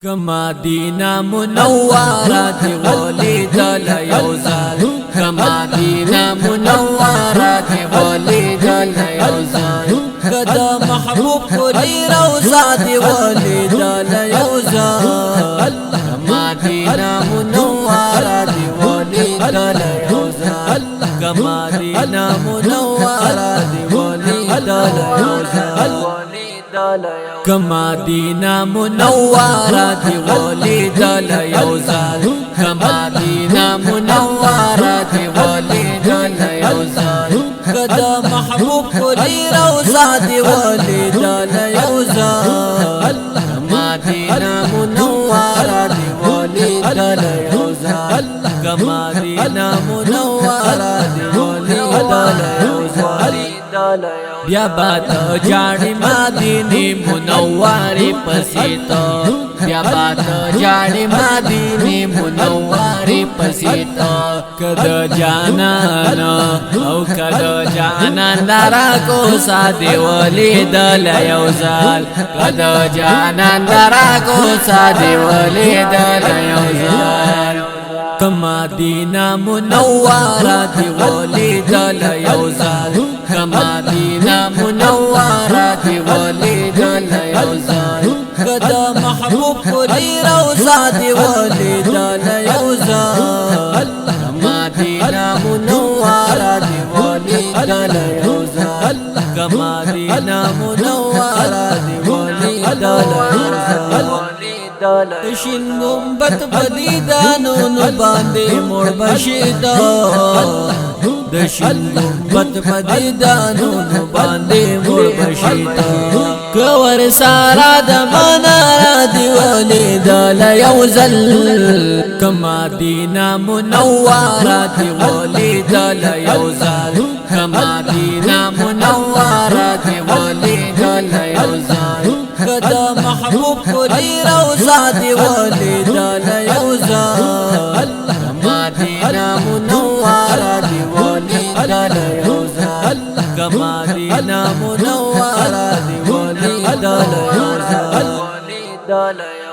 كما دينا منورات ولدل يوزال كما دينا منورات ولدل يوزال كدا محبوب كلي روزات ولدل يوزال كما دينا منورات ولدل يوزال كما دينا منورات ولدل يوزال كما دينا منورات ولدل يوزال كما دينا منورات ولدل يوزال كدا محبوب كلي روزات ولدل يوزال كما دينا منورات ولدل يوزال كما دينا منورات ولدل يوزال بیا بات جاڑی مدینی منواری پسیتا بیا بات جاڑی مدینی منواری پسیتا کد جانان او کد جانان لرا کو سادی ولیدل یوزال کد جانان لرا کو سادی ولیدل یوزال كما دينا منورات ولدل يوزال كما دينا منورات ولدل يوزال كدا محبوب كلي روزات ولدل يوزال كما دينا منورات ولدل يوزال كما دينا منورات ولدل يوزال شین گنبد بدیدانو باندې مړ بشیدا د شین گنبد بدیدانو باندې مړ بشیدا کور سارا د منارا دی ولدل یوزل کما دینا منورات ولدل یوزال کما دینا منورات ولدل یوزال كدا محبوب كلي روزات ولدل يوزال كما دينا منورات ولدل يوزال كما دينا منورات ولدل يوزال